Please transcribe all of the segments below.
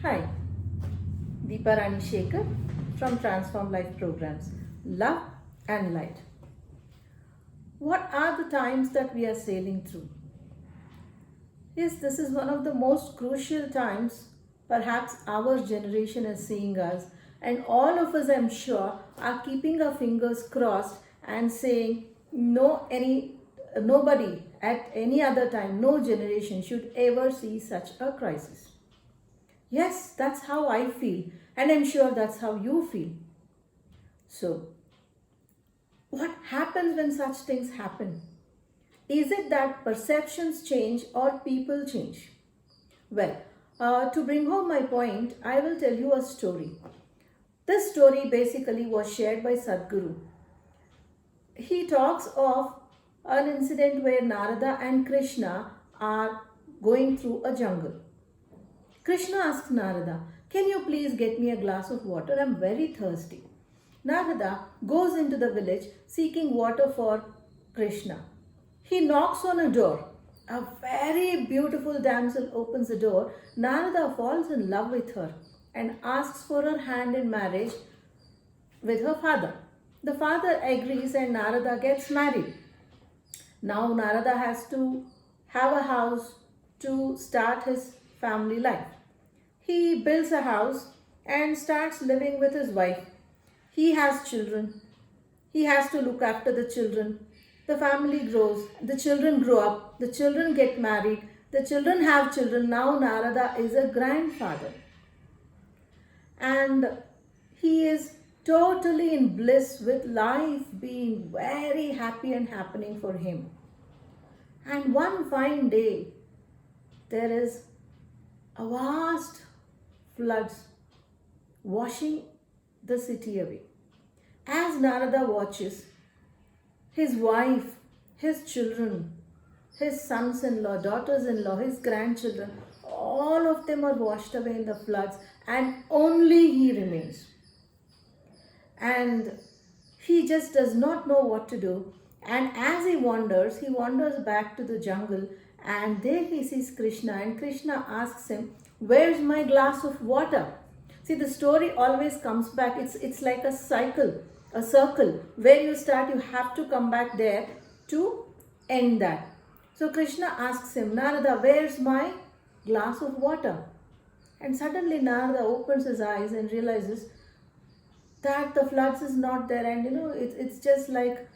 Hi, Deepa Rani Shekar from Transform Life Programs. Love and light. What are the times that we are sailing through? Yes, this is one of the most crucial times perhaps our generation is seeing us, and all of us, I'm sure, are keeping our fingers crossed and saying nobody at any other time, no generation should ever see such a crisis. Yes, that's how I feel, and I'm sure that's how you feel. So, what happens when such things happen? Is it that perceptions change or people change? Well, to bring home my point, I will tell you a story. This story basically was shared by Sadhguru. He talks of an incident where Narada and Krishna are going through a jungle. Krishna asks Narada, "Can you please get me a glass of water? I'm very thirsty." Narada goes into the village seeking water for Krishna. He knocks on a door. A very beautiful damsel opens the door. Narada falls in love with her and asks for her hand in marriage with her father. The father agrees and Narada gets married. Now Narada has to have a house to start his family life. He builds a house and starts living with his wife. He has children. He has to look after the children. The family grows. The children grow up. The children get married. The children have children. Now Narada is a grandfather. And he is totally in bliss with life being very happy and happening for him. And one fine day, there is a vast floods washing the city away. As Narada watches, his wife, his children, his sons-in-law, daughters-in-law, his grandchildren, all of them are washed away in the floods and only he remains. And he just does not know what to do. And as he wanders back to the jungle and there he sees Krishna and Krishna asks him, "Where's my glass of water?" See, the story always comes back. It's like a cycle, a circle. Where you start, you have to come back there to end that. So Krishna asks him, "Narada, where's my glass of water?" And suddenly Narada opens his eyes and realizes that the floods is not there, and it's just like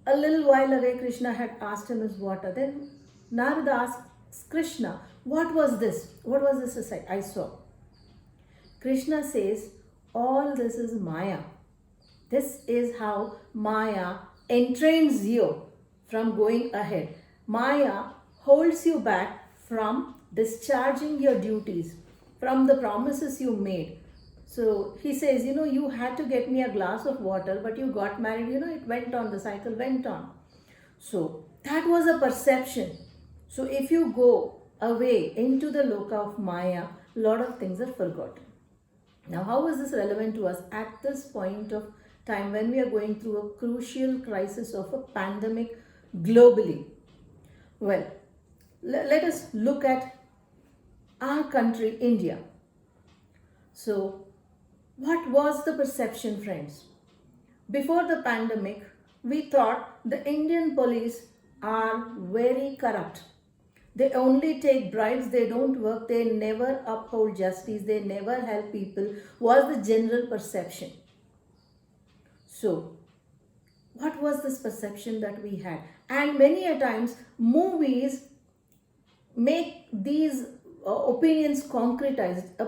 a little while away Krishna had asked him his water. Then Narada asks Krishna, "What was this? What was this I saw?" Krishna says, "All this is Maya. This is how Maya entrains you from going ahead. Maya holds you back from discharging your duties, from the promises you made." So he says, "You had to get me a glass of water, but you got married, it went on, the cycle went on." So that was a perception. So if you go away into the loka of Maya, a lot of things are forgotten. Now, how is this relevant to us at this point of time when we are going through a crucial crisis of a pandemic globally? Well, let us look at our country, India. So, what was the perception, friends? Before the pandemic, we thought the Indian police are very corrupt. They only take bribes, they don't work, they never uphold justice, they never help people, was the general perception. So, what was this perception that we had? And many a times, movies make these opinions concretized. A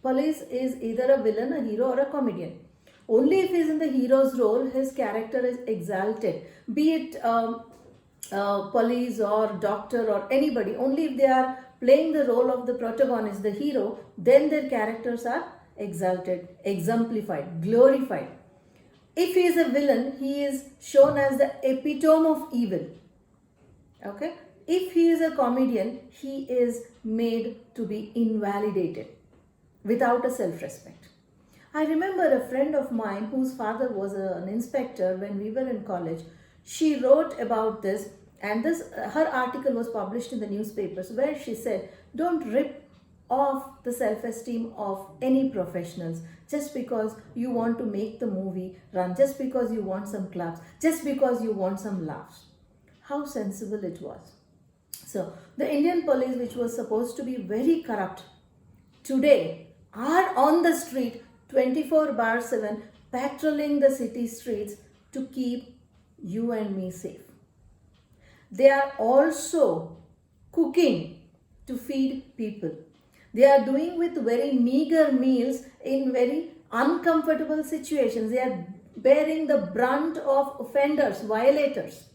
police is either a villain, a hero, or a comedian. Only if he's in the hero's role, his character is exalted. Be it police or doctor or anybody, only if they are playing the role of the protagonist, the hero, then their characters are exalted, exemplified, glorified. If he is a villain, he is shown as the epitome of evil. Okay? If he is a comedian, he is made to be invalidated without a self-respect. I remember a friend of mine whose father was an inspector when we were in college. She wrote about this, and her article was published in the newspapers where she said, "Don't rip of the self-esteem of any professionals just because you want to make the movie run, just because you want some claps, just because you want some laughs. How sensible it was. So the Indian police, which was supposed to be very corrupt, today are on the street 24 bar 7 patrolling the city streets to keep you and me safe. They are also cooking to feed people. They are doing with very meager meals in very uncomfortable situations. They are bearing the brunt of offenders, violators.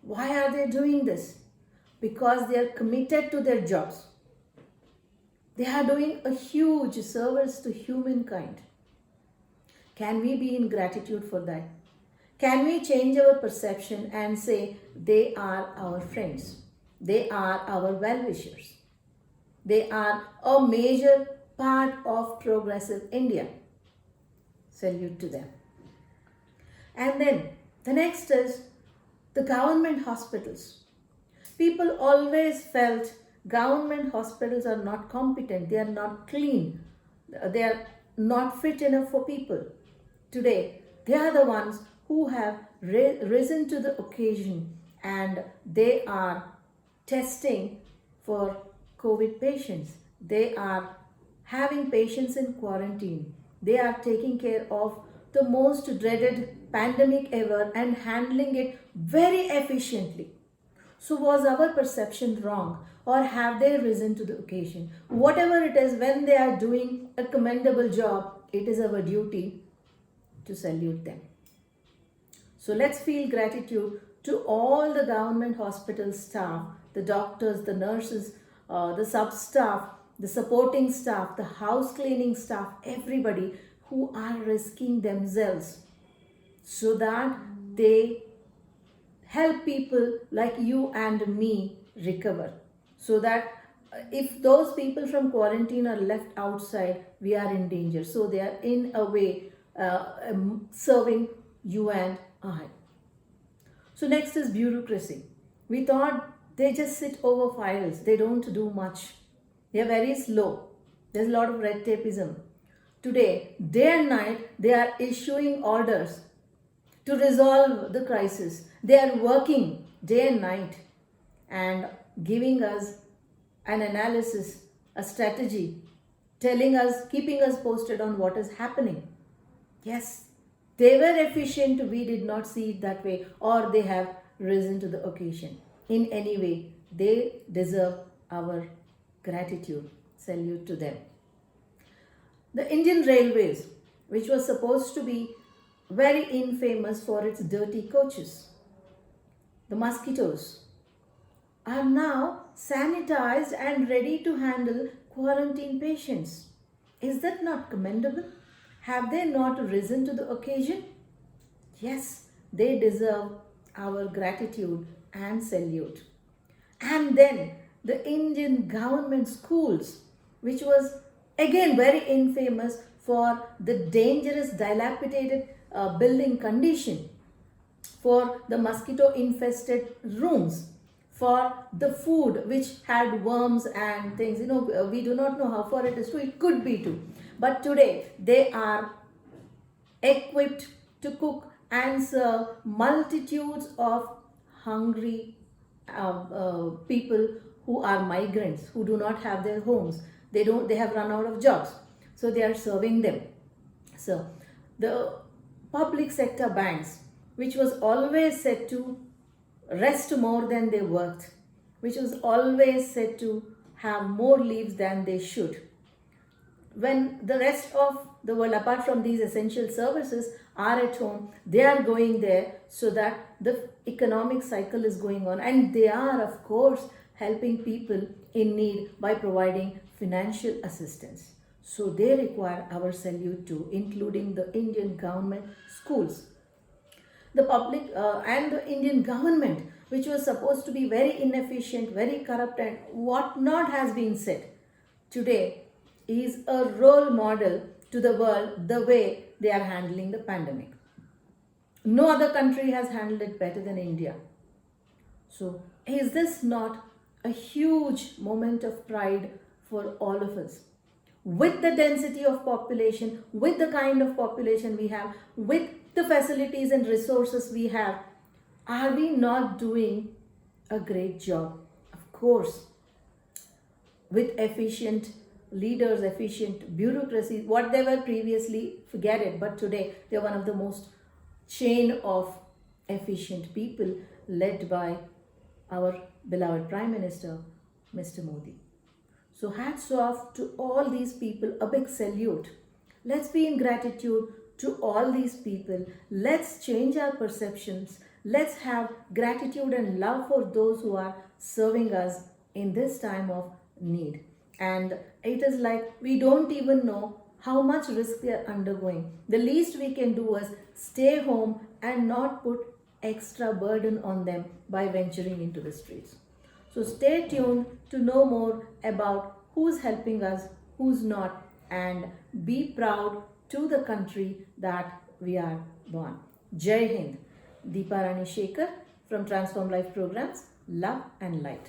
Why are they doing this? Because they are committed to their jobs. They are doing a huge service to humankind. Can we be in gratitude for that? Can we change our perception and say they are our friends? They are our well-wishers. They are a major part of progressive India. Salute to them. And then the next is the government hospitals. People always felt government hospitals are not competent, they are not clean, they are not fit enough for people. Today, they are the ones who have risen to the occasion and they are testing for COVID patients. They are having patients in quarantine. They are taking care of the most dreaded pandemic ever and handling it very efficiently. So was our perception wrong, or have they risen to the occasion? Whatever it is, when they are doing a commendable job, it is our duty to salute them. So let's feel gratitude to all the government hospital staff, the doctors, the nurses, the sub-staff, the supporting staff, the house cleaning staff, everybody who are risking themselves so that they help people like you and me recover. So that if those people from quarantine are left outside, we are in danger. So they are in a way serving you and I. So next is bureaucracy. We thought they just sit over files. They don't do much. They are very slow. There's a lot of red tapeism. Today, day and night, they are issuing orders to resolve the crisis. They are working day and night and giving us an analysis, a strategy, telling us, keeping us posted on what is happening. Yes, they were efficient, we did not see it that way, or they have risen to the occasion. In any way, they deserve our gratitude. Salute to them. The Indian Railways, which was supposed to be very infamous for its dirty coaches, the mosquitoes, are now sanitized and ready to handle quarantine patients. Is that not commendable? Have they not risen to the occasion? Yes, they deserve our gratitude and salute. And then the Indian government schools, which was again very infamous for the dangerous dilapidated building condition, for the mosquito infested rooms, for the food which had worms and things. We do not know how far it is true, it could be true. But today they are equipped to cook and serve multitudes of hungry people who are migrants, who do not have their homes. They have run out of jobs. So they are serving them. So the public sector banks, which was always said to rest more than they worked, which was always said to have more leaves than they should. When the rest of the world, apart from these essential services, are at home, they are going there so that the economic cycle is going on. And they are, of course, helping people in need by providing financial assistance. So they require our salute too, including the Indian government schools. The public and the Indian government, which was supposed to be very inefficient, very corrupt and whatnot has been said, today is a role model to the world the way they are handling the pandemic. No other country has handled it better than India. So is this not a huge moment of pride for all of us. With the density of population, with the kind of population we have, with the facilities and resources we have, are we not doing a great job? Of course, with efficient leaders, efficient bureaucracy, what they were previously, forget it, but today they're one of the most chain of efficient people led by our beloved Prime Minister, Mr. Modi. So hats off to all these people, a big salute. Let's be in gratitude to all these people. Let's change our perceptions. Let's have gratitude and love for those who are serving us in this time of need. And it is like we don't even know how much risk they are undergoing. The least we can do is stay home and not put extra burden on them by venturing into the streets. So stay tuned to know more about who's helping us, who's not, and be proud to the country that we are born. Jai Hind. Deepa Rani Shekar from Transform Life Programs, Love and Light.